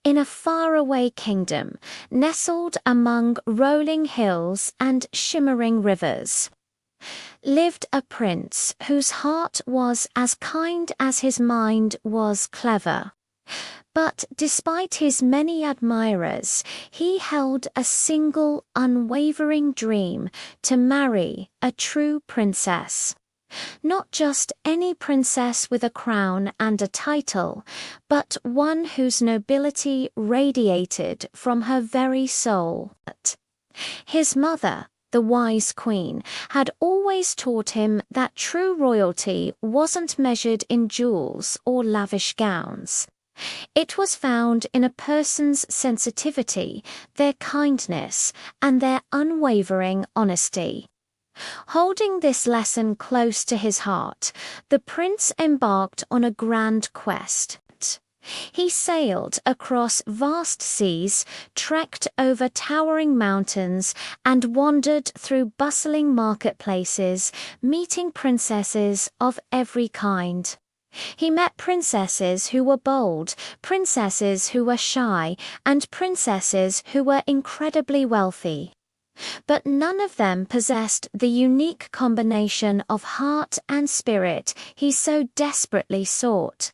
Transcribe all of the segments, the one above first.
In a faraway kingdom, nestled among rolling hills and shimmering rivers, lived a prince whose heart was as kind as his mind was clever. But despite his many admirers, he held a single unwavering dream: to marry a true princess. Not just any princess with a crown and a title, but one whose nobility radiated from her very soul. His mother, the wise queen, had always taught him that true royalty wasn't measured in jewels or lavish gowns. It was found in a person's sensitivity, their kindness, and their unwavering honesty. Holding this lesson close to his heart, the prince embarked on a grand quest. He sailed across vast seas, trekked over towering mountains, and wandered through bustling marketplaces, meeting princesses of every kind. He met princesses who were bold, princesses who were shy, and princesses who were incredibly wealthy. But none of them possessed the unique combination of heart and spirit he so desperately sought.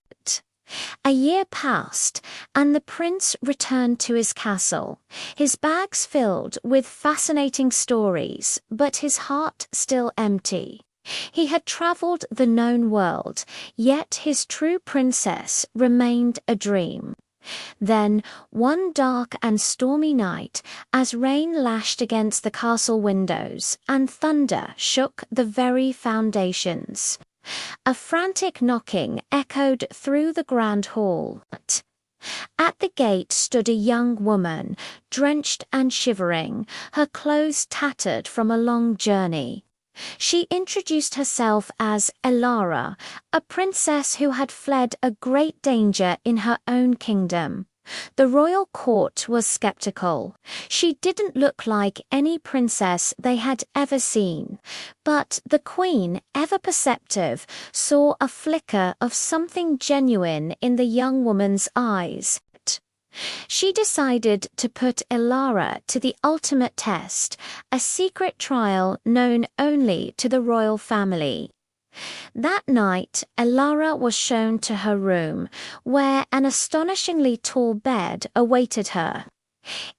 A year passed, and the prince returned to his castle, his bags filled with fascinating stories, but his heart still empty. He had traveled the known world, yet his true princess remained a dream. Then, one dark and stormy night, as rain lashed against the castle windows and thunder shook the very foundations, a frantic knocking echoed through the grand hall. At the gate stood a young woman, drenched and shivering, her clothes tattered from a long journey. She introduced herself as Elara, a princess who had fled a great danger in her own kingdom. The royal court was skeptical. She didn't look like any princess they had ever seen, but the queen, ever perceptive, saw a flicker of something genuine in the young woman's eyes. She decided to put Elara to the ultimate test, a secret trial known only to the royal family. That night, Elara was shown to her room, where an astonishingly tall bed awaited her.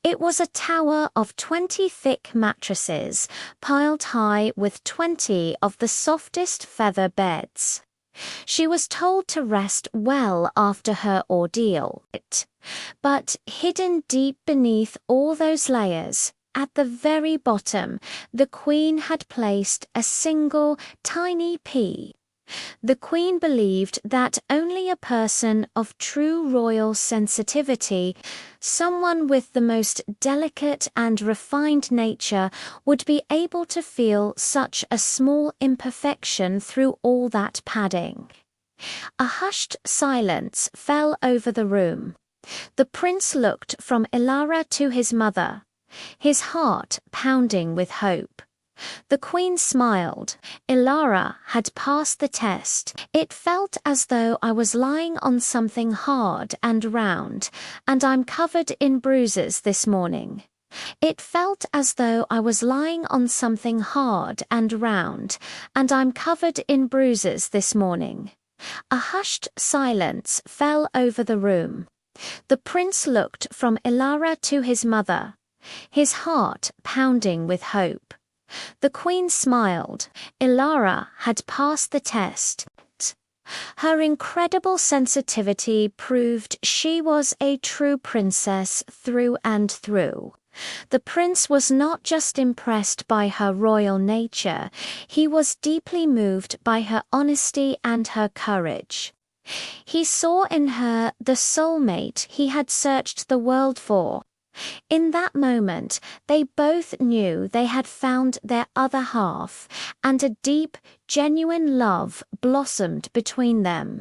It was a tower of 20 thick mattresses, piled high with 20 of the softest feather beds. She was told to rest well after her ordeal. But hidden deep beneath all those layers, at the very bottom, the queen had placed a single tiny pea. The queen believed that only a person of true royal sensitivity, someone with the most delicate and refined nature, would be able to feel such a small imperfection through all that padding. A hushed silence fell over the room. The prince looked from Elara to his mother, his heart pounding with hope. The queen smiled. Elara had passed the test. It felt as though I was lying on something hard and round, and I'm covered in bruises this morning. It felt as though I was lying on something hard and round, and I'm covered in bruises this morning. A hushed silence fell over the room. The prince looked from Elara to his mother, his heart pounding with hope. The queen smiled. Elara had passed the test. Her incredible sensitivity proved she was a true princess through and through. The prince was not just impressed by her royal nature, he was deeply moved by her honesty and her courage. He saw in her the soulmate he had searched the world for. In that moment, they both knew they had found their other half, and a deep, genuine love blossomed between them.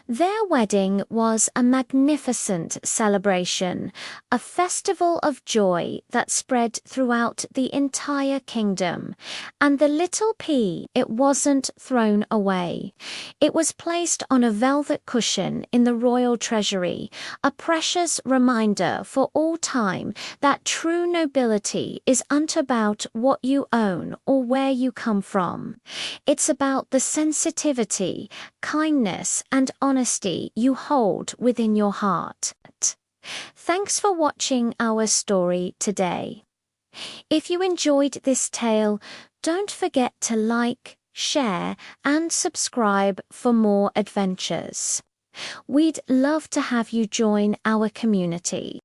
Their wedding was a magnificent celebration, a festival of joy that spread throughout the entire kingdom. And the little pea, it wasn't thrown away. It was placed on a velvet cushion in the royal treasury, a precious reminder for all time that true nobility isn't about what you own or where you come from. It's about the sensitivity, kindness, and honesty you hold within your heart. Thanks for watching our story today. If you enjoyed this tale, don't forget to like, share, and subscribe for more adventures. We'd love to have you join our community.